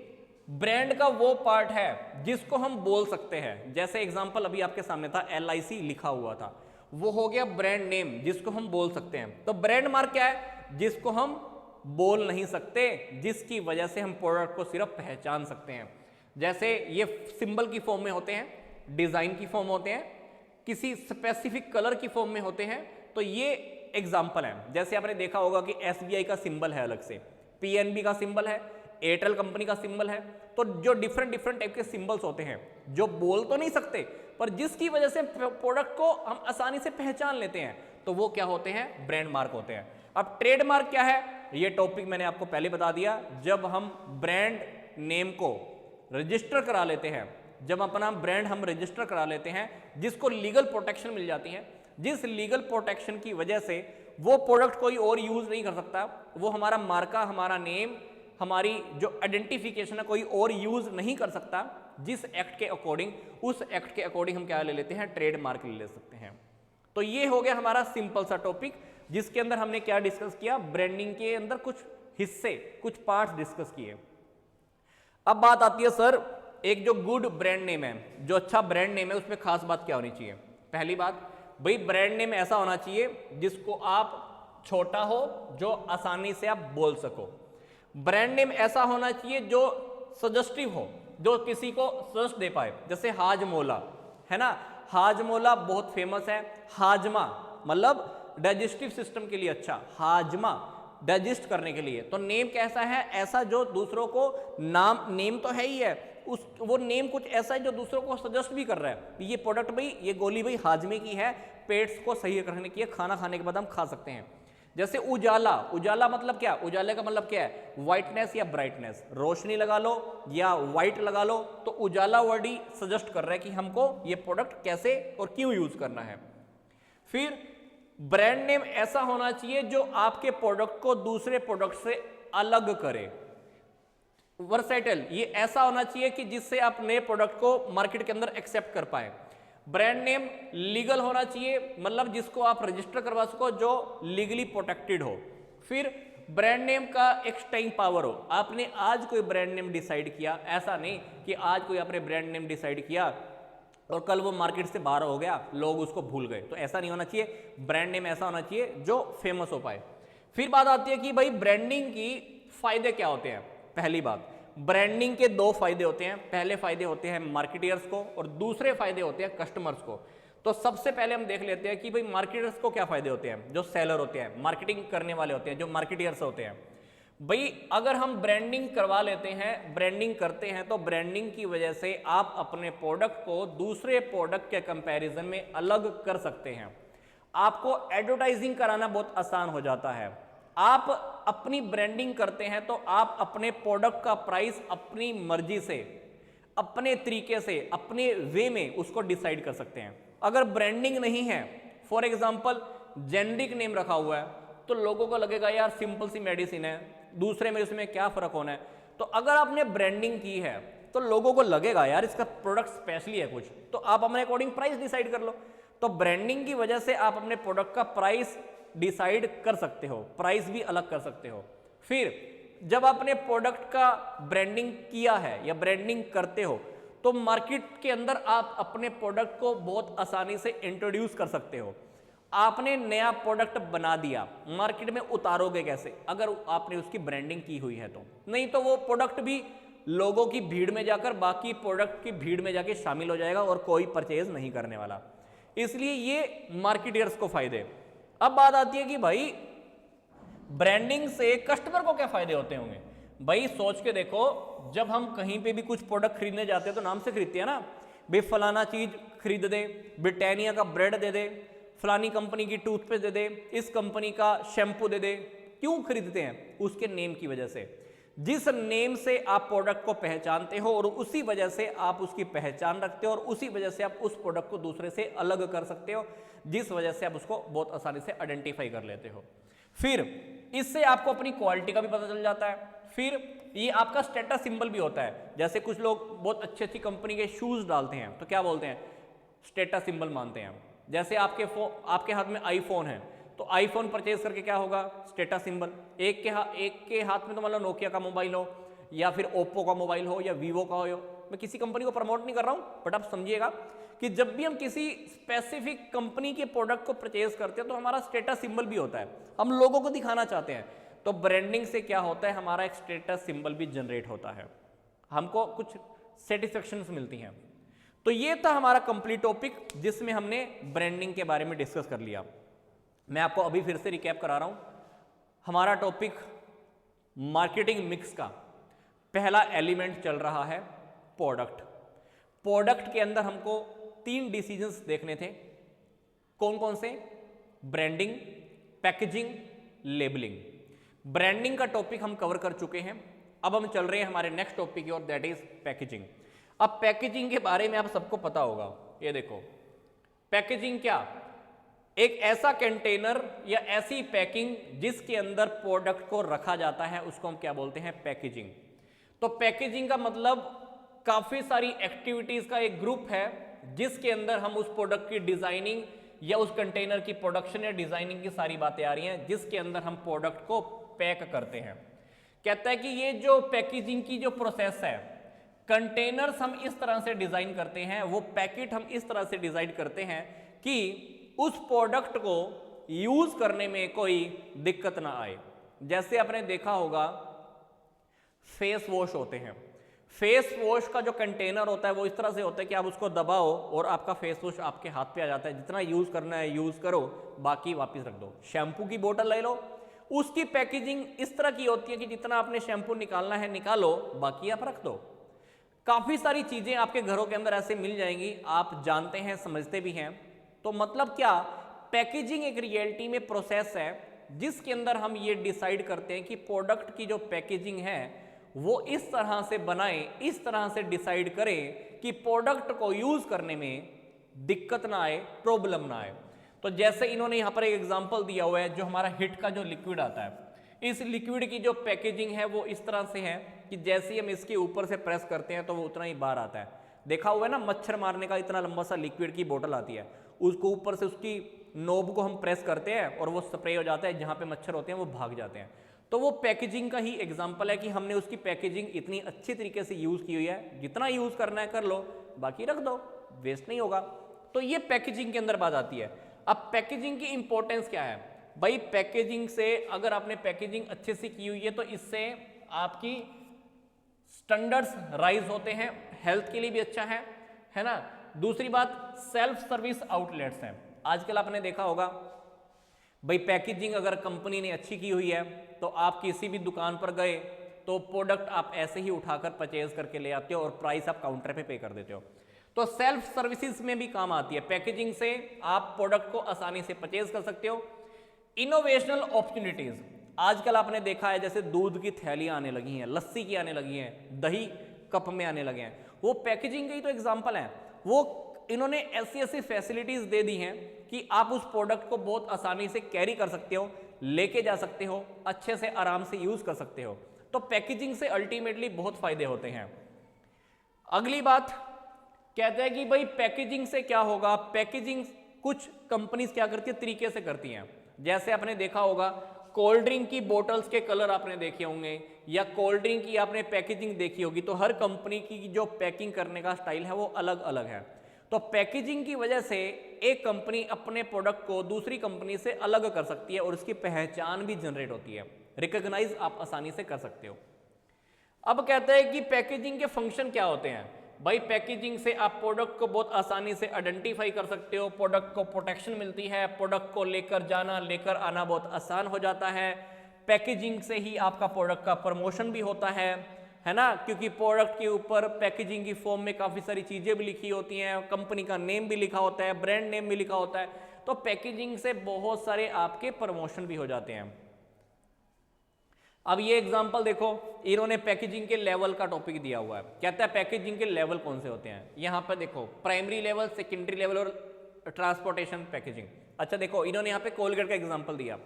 ब्रांड का वो पार्ट है जिसको हम बोल सकते हैं। जैसे एग्जाम्पल अभी आपके सामने था, LIC लिखा हुआ था, वो हो गया ब्रांड नेम जिसको हम बोल सकते हैं। तो ब्रांड मार्क क्या है, जिसको हम बोल नहीं सकते, जिसकी वजह से हम प्रोडक्ट को सिर्फ पहचान सकते हैं। जैसे ये सिंबल की फॉर्म में होते हैं, डिजाइन की फॉर्म होते हैं, किसी स्पेसिफिक कलर की फॉर्म में होते हैं, तो ये एग्जाम्पल है। जैसे आपने देखा होगा कि SBI का सिंबल है अलग से, PNB का सिंबल है, एयरटेल कंपनी का सिंबल है। तो जो डिफरेंट टाइप के सिंबल्स होते हैं जो बोल तो नहीं सकते पर जिसकी वजह से प्रोडक्ट को हम आसानी से पहचान लेते हैं, तो वो क्या होते हैं, ब्रांड मार्क होते हैं। अब ट्रेडमार्क क्या है, ये टॉपिक मैंने आपको पहले बता दिया। जब हम ब्रांड नेम को रजिस्टर करा लेते हैं, जब अपना ब्रांड हम रजिस्टर करा लेते हैं, जिसको लीगल प्रोटेक्शन मिल जाती है, जिस लीगल प्रोटेक्शन की वजह से वो प्रोडक्ट कोई और यूज नहीं कर सकता, वो हमारा मार्का, हमारा नेम, हमारी जो आइडेंटिफिकेशन है कोई और यूज नहीं कर सकता, जिस एक्ट के अकॉर्डिंग, उस एक्ट के अकॉर्डिंग हम क्या ले लेते हैं, ट्रेडमार्क ले सकते हैं। तो ये हो गया हमारा सिंपल सा टॉपिक जिसके अंदर हमने क्या डिस्कस किया, ब्रांडिंग के अंदर कुछ हिस्से, कुछ पार्ट्स डिस्कस किए। अब बात आती है सर एक जो गुड ब्रांड नेम है, जो अच्छा ब्रांड नेम है, उसमें खास बात क्या होनी चाहिए? पहली बात भाई, ब्रांड नेम ऐसा होना चाहिए जिसको आप छोटा हो, जो आसानी से आप बोल सको। ब्रांड नेम ऐसा होना चाहिए जो सजेस्टिव हो, जो किसी को सजेस्ट दे पाए। जैसे हाजमोला है ना, हाजमोला बहुत फेमस है। हाजमा मतलब डाइजेस्टिव सिस्टम के लिए अच्छा, हाजमा डाइजेस्ट करने के लिए। तो नेम कैसा है? ऐसा जो दूसरों को, नाम नेम तो है ही है, उस वो नेम कुछ ऐसा है जो दूसरों को सजेस्ट भी कर रहा है, ये प्रोडक्ट भाई, ये गोली भाई हाजमे की है, पेट्स को सही रखने की है, खाना खाने के बाद हम खा सकते हैं। जैसे उजाला, उजाला मतलब क्या? उजाले का मतलब क्या है? व्हाइटनेस या ब्राइटनेस, रोशनी लगा लो या व्हाइट लगा लो, तो उजाला वर्ड ही सजेस्ट कर रहा है कि हमको ये प्रोडक्ट कैसे और क्यों यूज करना है। फिर ब्रांड नेम ऐसा होना चाहिए जो आपके प्रोडक्ट को दूसरे प्रोडक्ट से अलग करे। वर्सेटाइल, ये ऐसा होना चाहिए कि जिससे आप नए प्रोडक्ट को मार्केट के अंदर एक्सेप्ट कर पाए। ब्रांड नेम लीगल होना चाहिए, मतलब जिसको आप रजिस्टर करवा सको, जो लीगली प्रोटेक्टेड हो। फिर ब्रांड नेम का एक स्टेइंग पावर हो। आपने आज कोई ब्रांड नेम डिसाइड किया, ऐसा नहीं कि आज कोई आपने ब्रांड नेम डिसाइड किया और कल वो मार्केट से बाहर हो गया, लोग उसको भूल गए, तो ऐसा नहीं होना चाहिए। ब्रांड नेम ऐसा होना चाहिए जो फेमस हो पाए। फिर बात आती है कि भाई ब्रांडिंग की फायदे क्या होते हैं। पहली बात, ब्रांडिंग के दो फायदे होते हैं। पहले फायदे होते हैं मार्केटियर्स को और दूसरे फायदे होते हैं कस्टमर्स को। तो सबसे पहले हम देख लेते हैं कि भाई मार्केटर्स को क्या फायदे होते हैं। जो सेलर होते हैं, मार्केटिंग करने वाले होते हैं, जो मार्केटियर्स होते हैं, भाई अगर हम ब्रांडिंग करवा लेते हैं, ब्रांडिंग करते हैं, तो ब्रांडिंग की वजह से आप अपने प्रोडक्ट को दूसरे प्रोडक्ट के कंपैरिजन में अलग कर सकते हैं। आपको एडवर्टाइजिंग कराना बहुत आसान हो जाता है। आप अपनी ब्रांडिंग करते हैं तो आप अपने प्रोडक्ट का प्राइस अपनी मर्जी से, अपने तरीके से, अपने वे में उसको डिसाइड कर सकते हैं। अगर ब्रांडिंग नहीं है, फॉर एग्जांपल जेनरिक नेम रखा हुआ है, तो लोगों को लगेगा यार सिंपल सी मेडिसिन है, दूसरे में उसमें क्या फर्क होना है। तो अगर आपने ब्रांडिंग की है तो लोगों को लगेगा यार इसका प्रोडक्ट स्पेशली है कुछ, तो आप अपने अकॉर्डिंग प्राइस डिसाइड कर लो। तो ब्रांडिंग की वजह से आप अपने प्रोडक्ट का प्राइस डिसाइड कर सकते हो, प्राइस भी अलग कर सकते हो। फिर जब आपने प्रोडक्ट का ब्रांडिंग किया है या ब्रांडिंग करते हो, तो मार्केट के अंदर आप अपने प्रोडक्ट को बहुत आसानी से इंट्रोड्यूस कर सकते हो। आपने नया प्रोडक्ट बना दिया, मार्केट में उतारोगे कैसे? अगर आपने उसकी ब्रांडिंग की हुई है तो। नहीं तो वो प्रोडक्ट भी लोगों की भीड़ में जाकर, बाकी प्रोडक्ट की भीड़ में जाके शामिल हो जाएगा और कोई परचेज नहीं करने वाला। इसलिए ये मार्केटियर्स को फायदे। अब बात आती है कि भाई ब्रांडिंग से कस्टमर को क्या फायदे होते होंगे। भाई सोच के देखो, जब हम कहीं पे भी कुछ प्रोडक्ट खरीदने जाते हैं तो नाम से खरीदते हैं ना, भाई फलाना चीज खरीद दे, ब्रिटानिया का ब्रेड दे दे, फलानी कंपनी की टूथपेस्ट दे दे, इस कंपनी का शैम्पू दे दे। क्यों खरीदते हैं? उसके नेम की वजह से। जिस नेम से आप प्रोडक्ट को पहचानते हो और उसी वजह से आप उसकी पहचान रखते हो और उसी वजह से आप उस प्रोडक्ट को दूसरे से अलग कर सकते हो, जिस वजह से आप उसको बहुत आसानी से आइडेंटिफाई कर लेते हो। फिर इससे आपको अपनी क्वालिटी का भी पता चल जाता है। फिर ये आपका स्टेटस सिंबल भी होता है। जैसे कुछ लोग बहुत अच्छी अच्छी कंपनी के शूज डालते हैं तो क्या बोलते हैं? स्टेटस सिंबल मानते हैं। जैसे आपके हाथ में आईफोन है तो आईफोन परचेज करके क्या होगा? Status symbol. एक के हाथ में तो मतलब नोकिया का मोबाइल हो या फिर ओप्पो का मोबाइल हो या वीवो का हो। मैं किसी कंपनी को प्रमोट नहीं कर रहा हूँ, बट आप समझिएगा कि जब भी हम किसी स्पेसिफिक कंपनी के प्रोडक्ट को परचेज करते हैं तो हमारा स्टेटस सिंबल भी होता है, हम लोगों को दिखाना चाहते हैं। तो ब्रांडिंग से क्या होता है? हमारा एक स्टेटस सिंबल भी जनरेट होता है, हमको कुछ सेटिस्फेक्शन मिलती हैं। तो ये था हमारा कंप्लीट टॉपिक जिसमें हमने ब्रांडिंग के बारे में डिस्कस कर लिया। मैं आपको अभी फिर से रिकैप करा रहा हूं। हमारा टॉपिक मार्केटिंग मिक्स का पहला एलिमेंट चल रहा है प्रोडक्ट। प्रोडक्ट के अंदर हमको 3 डिसीजंस देखने थे। कौन कौन से? Branding, packaging, labelling. ब्रांडिंग का टॉपिक हम कवर कर चुके हैं। अब हम चल रहे हैं हमारे नेक्स्ट टॉपिक की ओर, दैट इज पैकेजिंग। अब पैकेजिंग के बारे में आप सबको पता होगा। ये देखो, पैकेजिंग क्या? एक ऐसा कंटेनर या ऐसी पैकिंग जिसके अंदर प्रोडक्ट को रखा जाता है, उसको हम क्या बोलते हैं? पैकेजिंग। तो पैकेजिंग का मतलब काफी सारी एक्टिविटीज का एक ग्रुप है जिसके अंदर हम उस प्रोडक्ट की डिजाइनिंग या उस कंटेनर की प्रोडक्शन या डिजाइनिंग की सारी बातें आ रही हैं, जिसके अंदर हम प्रोडक्ट को पैक करते हैं। कहता है कि ये जो पैकेजिंग की जो प्रोसेस है, कंटेनर्स हम इस तरह से डिजाइन करते हैं, वो पैकेट हम इस तरह से डिजाइन करते हैं कि उस प्रोडक्ट को यूज करने में कोई दिक्कत ना आए। जैसे आपने देखा होगा फेस वॉश होते हैं, फेस वॉश का जो कंटेनर होता है वो इस तरह से होता है कि आप उसको दबाओ और आपका फेस वॉश आपके हाथ पे आ जाता है, जितना यूज करना है यूज करो, बाकी वापस रख दो। शैम्पू की बोतल ले लो, उसकी पैकेजिंग इस तरह की होती है कि जितना आपने शैम्पू निकालना है निकालो, बाकी आप रख दो। काफी सारी चीजें आपके घरों के अंदर ऐसे मिल जाएंगी, आप जानते हैं, समझते भी हैं। तो मतलब क्या, पैकेजिंग एक रियलिटी में प्रोसेस है जिसके अंदर हम ये डिसाइड करते हैं कि प्रोडक्ट की जो पैकेजिंग है वो इस तरह से बनाएं, इस तरह से डिसाइड करें कि प्रोडक्ट को यूज करने में दिक्कत ना आए, प्रॉब्लम ना आए। तो जैसे इन्होंने यहां पर एक एग्जांपल दिया हुआ है, जो हमारा हिट का जो लिक्विड आता है, इस लिक्विड की जो पैकेजिंग है वो इस तरह से है कि जैसे ही हम इसके ऊपर से प्रेस करते हैं तो वो उतना ही बाहर आता है। देखा हुआ है ना, मच्छर मारने का इतना लंबा सा लिक्विड की बोतल आती है, उसको ऊपर से उसकी नोब को हम प्रेस करते हैं और वो स्प्रे हो जाता है, जहां पे मच्छर होते हैं वो भाग जाते हैं। तो वो पैकेजिंग का ही एग्जांपल है कि हमने उसकी पैकेजिंग इतनी अच्छी तरीके से यूज की हुई है, जितना यूज करना है कर लो, बाकी रख दो, वेस्ट नहीं होगा। तो ये पैकेजिंग के अंदर बात आती है। अब पैकेजिंग की इंपॉर्टेंस क्या है भाई, पैकेजिंग से अगर आपने पैकेजिंग अच्छे से की हुई है तो इससे आपकी स्टैंडर्ड्स राइज होते हैं, हेल्थ के लिए भी अच्छा है ना। दूसरी बात, सेल्फ सर्विस आउटलेट्स हैं। आजकल आपने देखा होगा भाई, पैकेजिंग अगर कंपनी ने अच्छी की हुई है तो आप किसी भी दुकान पर गए तो प्रोडक्ट आप ऐसे ही उठाकर परचेज करके ले आते हो और प्राइस आप काउंटर पे करते हो। तो सेल्फ सर्विसेज में भी काम आती है पैकेजिंग से, आप प्रोडक्ट को आसानी से परचेज कर सकते हो। इनोवेशनल अपॉर्चुनिटीज, आजकल आपने देखा है जैसे दूध की थैलियां आने लगी हैं, लस्सी की आने लगी हैं, दही कप में आने लगे हैं, वो पैकेजिंग के ही तो एग्जाम्पल हैं। वो इन्होंने ऐसी ऐसी फैसिलिटीज दे दी हैं कि आप उस प्रोडक्ट को बहुत आसानी से कैरी कर सकते हो, लेके जा सकते हो, अच्छे से आराम से यूज कर सकते हो। तो पैकेजिंग से अल्टीमेटली बहुत फायदे होते हैं। अगली बात कहते हैं कि भाई पैकेजिंग से क्या होगा, पैकेजिंग कुछ कंपनीज क्या करती है, तरीके से करती हैं। जैसे आपने देखा होगा कोल्ड ड्रिंक की बोटल्स के कलर आपने देखे होंगे, या कोल्ड ड्रिंक की आपने पैकेजिंग देखी होगी, तो हर कंपनी की जो पैकिंग करने का स्टाइल है वो अलग अलग है। तो पैकेजिंग की वजह से एक कंपनी अपने प्रोडक्ट को दूसरी कंपनी से अलग कर सकती है और उसकी पहचान भी जनरेट होती है, रिकॉग्नाइज आप आसानी से कर सकते हो। अब कहते हैं कि पैकेजिंग के फंक्शन क्या होते हैं भाई, पैकेजिंग से आप प्रोडक्ट को बहुत आसानी से आइडेंटिफाई कर सकते हो, प्रोडक्ट को प्रोटेक्शन मिलती है, प्रोडक्ट को लेकर जाना लेकर आना बहुत आसान हो जाता है। पैकेजिंग से ही आपका प्रोडक्ट का प्रमोशन भी होता है ना, क्योंकि प्रोडक्ट के ऊपर पैकेजिंग की फॉर्म में काफ़ी सारी चीज़ें भी लिखी होती हैं, कंपनी का नेम भी लिखा होता है, ब्रांड नेम भी लिखा होता है। तो पैकेजिंग से बहुत सारे आपके प्रमोशन भी हो जाते हैं। अब ये एग्जांपल देखो, इन्होंने पैकेजिंग के लेवल का टॉपिक दिया हुआ है। कहता है पैकेजिंग के लेवल कौन से होते हैं, यहां पर देखो प्राइमरी लेवल, सेकेंडरी लेवल और ट्रांसपोर्टेशन पैकेजिंग। अच्छा देखो, इन्होंने यहाँ पे कोलगेट का एग्जांपल दिया,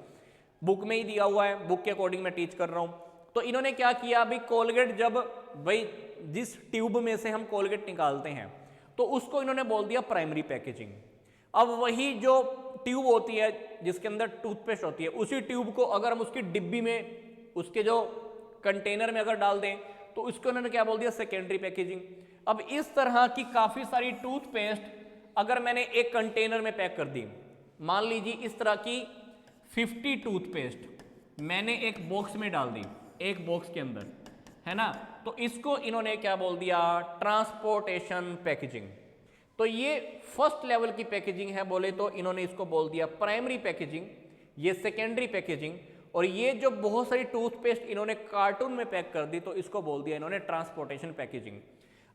बुक में ही दिया हुआ है, बुक के अकॉर्डिंग मैं टीच कर रहा हूं। तो इन्होंने क्या किया, अभी कोलगेट जब भाई जिस ट्यूब में से हम कोलगेट निकालते हैं तो उसको इन्होंने बोल दिया प्राइमरी पैकेजिंग। अब वही जो ट्यूब होती है जिसके अंदर टूथपेस्ट होती है, उसी ट्यूब को अगर हम उसकी डिब्बी में, उसके जो कंटेनर में अगर डाल दें तो उसको उन्होंने क्या बोल दिया, सेकेंडरी पैकेजिंग। अब इस तरह की काफी सारी टूथपेस्ट अगर मैंने एक कंटेनर में पैक कर दी, मान लीजिए इस तरह की 50 टूथपेस्ट मैंने एक बॉक्स में डाल दी, एक बॉक्स के अंदर, है ना, तो इसको इन्होंने क्या बोल दिया, ट्रांसपोर्टेशन पैकेजिंग। तो ये फर्स्ट लेवल की पैकेजिंग है बोले तो इन्होंने इसको बोल दिया प्राइमरी पैकेजिंग, ये सेकेंडरी पैकेजिंग, और ये जो बहुत सारी टूथपेस्ट इन्होंने कार्टून में पैक कर दी तो इसको बोल दिया इन्होंने ट्रांसपोर्टेशन पैकेजिंग।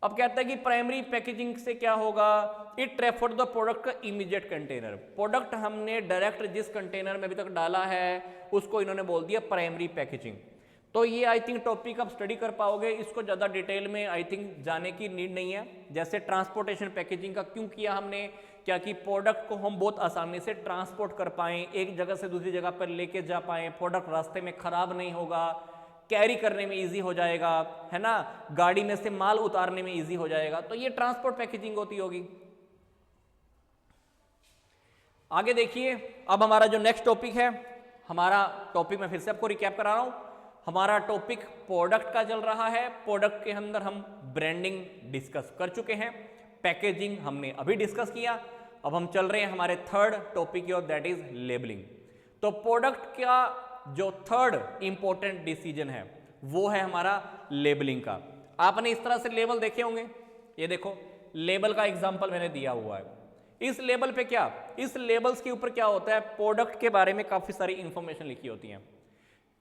अब कहता है कि प्राइमरी पैकेजिंग से क्या होगा, इट रेफर द प्रोडक्ट का इमीडिएट कंटेनर, प्रोडक्ट हमने डायरेक्ट जिस कंटेनर में अभी तक डाला है उसको इन्होंने बोल दिया प्राइमरी पैकेजिंग। तो ये आई थिंक टॉपिक आप स्टडी कर पाओगे, इसको ज़्यादा डिटेल में आई थिंक जाने की नीड नहीं है। जैसे ट्रांसपोर्टेशन पैकेजिंग का क्यों किया हमने, क्या कि प्रोडक्ट को हम बहुत आसानी से ट्रांसपोर्ट कर पाएं, एक जगह से दूसरी जगह पर लेके जा पाएं, प्रोडक्ट रास्ते में खराब नहीं होगा, कैरी करने में इजी हो जाएगा, है ना, गाड़ी में से माल उतारने में इजी हो जाएगा। तो ये ट्रांसपोर्ट पैकेजिंग होती होगी। आगे देखिए, अब हमारा जो नेक्स्ट टॉपिक है, हमारा टॉपिक मैं फिर से आपको रिकैप करा रहा हूं, हमारा टॉपिक प्रोडक्ट का चल रहा है। प्रोडक्ट के अंदर हम ब्रांडिंग डिस्कस कर चुके हैं, पैकेजिंग हमने अभी डिस्कस किया। अब हम चल रहे हैं हमारे थर्ड टॉपिक की ओर, दैट इज लेबलिंग। तो प्रोडक्ट का जो थर्ड इंपॉर्टेंट डिसीजन है वो है हमारा लेबलिंग का। आपने इस तरह से लेबल देखे होंगे, ये देखो लेबल का एग्जांपल मैंने दिया हुआ है। इस लेबल पे क्या, इस लेबल्स के ऊपर क्या होता है, प्रोडक्ट के बारे में काफी सारी इंफॉर्मेशन लिखी होती है।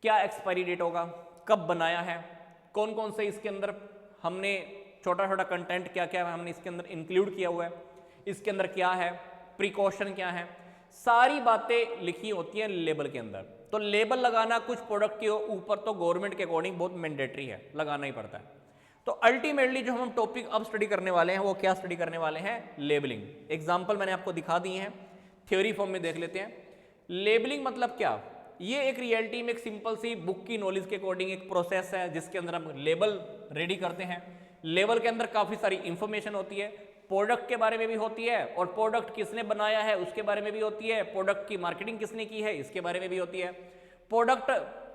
क्या एक्सपायरी डेट होगा, कब बनाया है, कौन कौन से इसके अंदर हमने छोटा छोटा कंटेंट क्या क्या हमने इसके अंदर इंक्लूड किया हुआ है, इसके अंदर क्या है, प्रिकॉशन क्या है, सारी बातें लिखी होती हैं लेबल के अंदर। तो लेबल लगाना कुछ प्रोडक्ट के ऊपर तो गवर्नमेंट के अकॉर्डिंग बहुत मैंडेटरी है, लगाना ही पड़ता है। तो अल्टीमेटली जो हम टॉपिक अब स्टडी करने वाले हैं वो क्या स्टडी करने वाले हैं, लेबलिंग। एग्जांपल मैंने आपको दिखा दिए हैं, थ्योरी फॉर्म में देख लेते हैं। लेबलिंग मतलब क्या, ये एक रियलिटी में एक सिंपल सी बुक की नॉलेज के अकॉर्डिंग एक प्रोसेस है जिसके अंदर हम लेबल रेडी करते हैं। लेबल के अंदर काफी सारी इंफॉर्मेशन होती है, प्रोडक्ट के बारे में भी होती है, और प्रोडक्ट किसने बनाया है उसके बारे में भी होती है, प्रोडक्ट की मार्केटिंग किसने की है इसके बारे में भी होती है। प्रोडक्ट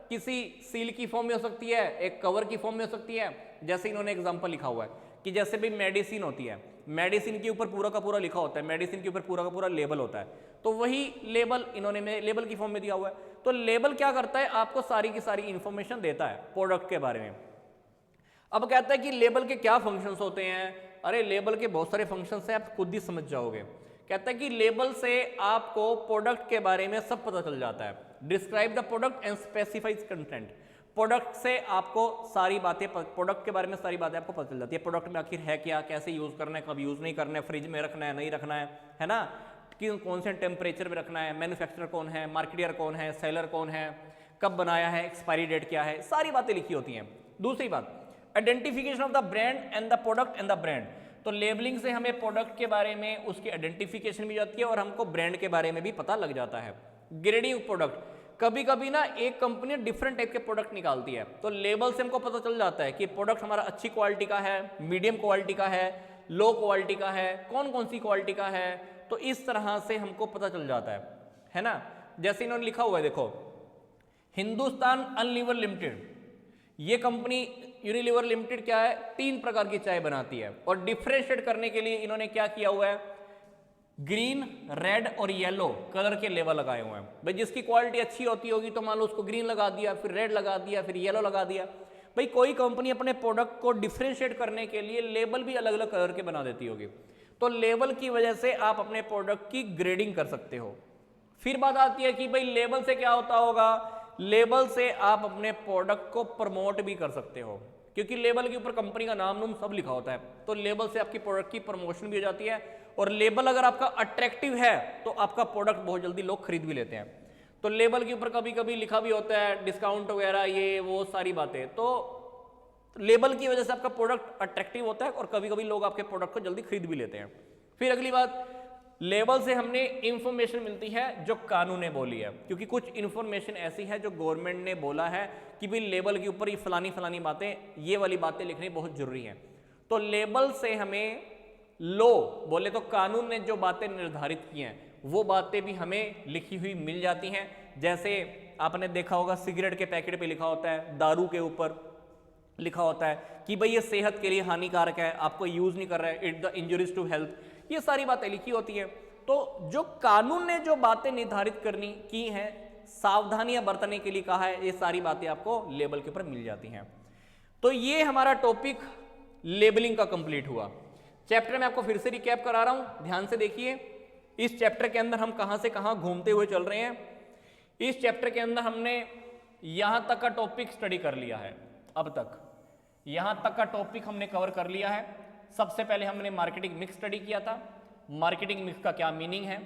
किसी सील की फॉर्म में हो सकती है, एक कवर की फॉर्म में हो सकती है, जैसे इन्होंने एग्जांपल लिखा हुआ है कि जैसे भी मेडिसिन होती है, मेडिसिन के ऊपर पूरा का पूरा लिखा होता है, मेडिसिन के ऊपर पूरा का पूरा लेबल होता है, तो वही लेबल इन्होंने लेबल की फॉर्म में दिया हुआ है। तो लेबल क्या करता है, आपको सारी की सारी इंफॉर्मेशन देता है प्रोडक्ट के बारे में। अब कहता है कि लेबल के क्या फंक्शंस होते हैं, अरे लेबल के बहुत सारे फंक्शंस हैं, आप खुद ही समझ जाओगे। कहता है कि लेबल से आपको प्रोडक्ट के बारे में सब पता चल जाता है। Describe the product and specifies content, product से आपको सारी बातें, प्रोडक्ट के बारे में सारी बातें आपको पता चल जाती है। प्रोडक्ट में आखिर है क्या, कैसे यूज करना है, कब यूज नहीं करना है, फ्रिज में रखना है नहीं रखना है ना, कि कौन से टेम्परेचर में रखना है, मैन्युफैक्चरर कौन है, मार्केटियर कौन है, सेलर कौन है, कब बनाया है, एक्सपायरी डेट क्या है, सारी बातें लिखी होती हैं। दूसरी बात, identification of the brand and the product and the brand, तो लेबलिंग से हमें प्रोडक्ट के बारे में उसकी आइडेंटिफिकेशन भी जाती है और हमको ब्रांड के बारे में भी पता लग जाता है। ग्रेडिंग प्रोडक्ट, कभी कभी ना एक कंपनी डिफरेंट टाइप के प्रोडक्ट निकालती है, तो लेबल से हमको पता चल जाता है कि प्रोडक्ट हमारा अच्छी क्वालिटी का है, मीडियम क्वालिटी का है, लो क्वालिटी का है, कौन कौन सी क्वालिटी का है, तो इस तरह से हमको पता चल जाता है ना। जैसे इन्होंने लिखा हुआ है, देखो हिंदुस्तान अनलीवर लिमिटेड, ये कंपनी यूनिलीवर लिमिटेड क्या है, 3 प्रकार की चाय बनाती है, और डिफरेंशिएट करने के लिए इन्होंने क्या किया हुआ है, ग्रीन, रेड और येलो कलर के लेबल लगाए हुए हैं। भाई जिसकी क्वालिटी अच्छी होती होगी तो मान लो उसको ग्रीन लगा दिया, फिर रेड लगा दिया, फिर येलो लगा दिया। भाई कोई कंपनी अपने प्रोडक्ट को डिफरेंशिएट करने के लिए लेबल भी अलग अलग कलर के बना देती होगी, तो लेबल की वजह से आप अपने प्रोडक्ट की ग्रेडिंग कर सकते हो। फिर बात आती है कि भाई लेबल से क्या होता होगा, लेबल से आप अपने प्रोडक्ट को प्रमोट भी कर सकते हो, क्योंकि लेबल के ऊपर कंपनी का नाम नूम सब लिखा होता है, तो लेबल से आपकी प्रोडक्ट की प्रमोशन भी हो जाती है। और लेबल अगर आपका अट्रैक्टिव है तो आपका प्रोडक्ट बहुत जल्दी लोग खरीद भी लेते हैं। तो लेबल के ऊपर कभी कभी लिखा भी होता है डिस्काउंट वगैरह, ये वो सारी बातें, तो लेबल की वजह से आपका प्रोडक्ट अट्रैक्टिव होता है और कभी कभी लोग आपके प्रोडक्ट को जल्दी खरीद भी लेते हैं। फिर अगली बात, लेबल से हमने इंफॉर्मेशन मिलती है जो कानून ने बोली है, क्योंकि कुछ इंफॉर्मेशन ऐसी है जो गवर्नमेंट ने बोला है कि भाई लेबल के ऊपर ये फलानी फलानी बातें, ये वाली बातें लिखनी बहुत जरूरी है। तो लेबल से हमें लो बोले तो कानून ने जो बातें निर्धारित की हैं वो बातें भी हमें लिखी हुई मिल जाती हैं। जैसे आपने देखा होगा सिगरेट के पैकेट पे लिखा होता है, दारू के ऊपर लिखा होता है कि भाई ये सेहत के लिए हानिकारक है, आपको यूज नहीं कर रहा है, it the injuries to health, ये सारी बातें लिखी होती हैं। तो जो कानून ने जो बातें निर्धारित करनी की हैं, सावधानियां बरतने के लिए कहा है, ये सारी बातें आपको लेबल के ऊपर मिल जाती हैं। तो ये हमारा टॉपिक लेबलिंग का कंप्लीट हुआ। चैप्टर में आपको फिर से रिकैप करा रहा हूं, ध्यान से देखिए। इस चैप्टर के अंदर हम कहां से कहां घूमते हुए चल रहे हैं। इस चैप्टर के अंदर हमने यहां तक का टॉपिक स्टडी कर लिया है, अब तक यहां तक का टॉपिक हमने कवर कर लिया है। सबसे पहले हमने मार्केटिंग मिक्स स्टडी किया था। मार्केटिंग मिक्स का क्या मीनिंग है,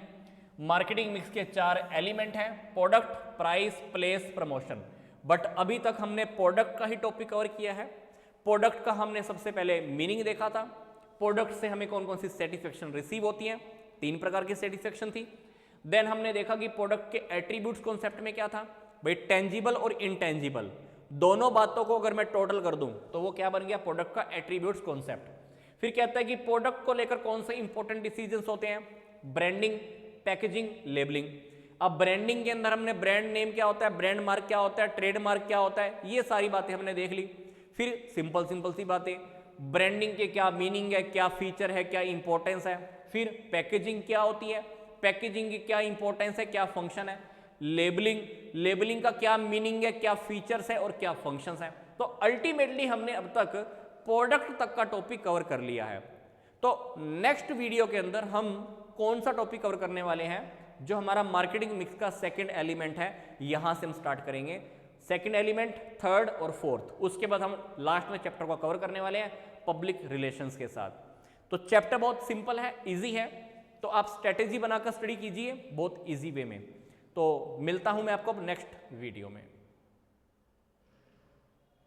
मार्केटिंग मिक्स के 4 एलिमेंट हैं, product, price, place, promotion. But अभी तक हमने प्रोडक्ट का ही टॉपिक कवर किया है। प्रोडक्ट का हमने सबसे पहले मीनिंग देखा था, प्रोडक्ट से हमें कौन कौन सी सेटिस्फेक्शन रिसीव होती है, 3 प्रकार की सेटिस्फेक्शन थी। देन हमने देखा कि प्रोडक्ट के एट्रीब्यूट्स कॉन्सेप्ट में क्या था, भाई टेंजिबल और इनटेंजिबल दोनों बातों को अगर मैं टोटल कर दूं तो वो क्या बन गया, प्रोडक्ट का एट्रीब्यूट्स कॉन्सेप्ट। फिर कहता है कि प्रोडक्ट को लेकर कौन से इंपॉर्टेंट डिसीजंस होते हैं, ब्रांडिंग, पैकेजिंग, लेबलिंग। अब ब्रांडिंग के अंदर हमने ब्रांड नेम क्या होता है, ब्रांड मार्क क्या होता है, ट्रेडमार्क क्या होता है, ये सारी बातें हमने देख ली। फिर सिंपल सी बातें, ब्रांडिंग के क्या मीनिंग है, क्या फीचर है, क्या इंपॉर्टेंस है। फिर पैकेजिंग क्या होती है, पैकेजिंग की क्या इंपॉर्टेंस है, क्या फंक्शन है। लेबलिंग, लेबलिंग का क्या मीनिंग है, क्या फीचर्स है और क्या फंक्शंस है। तो अल्टीमेटली हमने अब तक प्रोडक्ट तक का टॉपिक कवर कर लिया है। तो नेक्स्ट वीडियो के अंदर हम कौन सा टॉपिक कवर करने वाले हैं, जो हमारा मार्केटिंग मिक्स का सेकंड एलिमेंट है, यहां से हम स्टार्ट करेंगे। सेकंड एलिमेंट, थर्ड और फोर्थ, उसके बाद हम लास्ट में चैप्टर को कवर करने वाले हैं पब्लिक रिलेशंस के साथ। तो चैप्टर बहुत सिंपल है, इजी है, तो आप स्ट्रेटेजी बनाकर स्टडी कीजिए बहुत इजी वे में। तो मिलता हूं मैं आपको नेक्स्ट वीडियो में।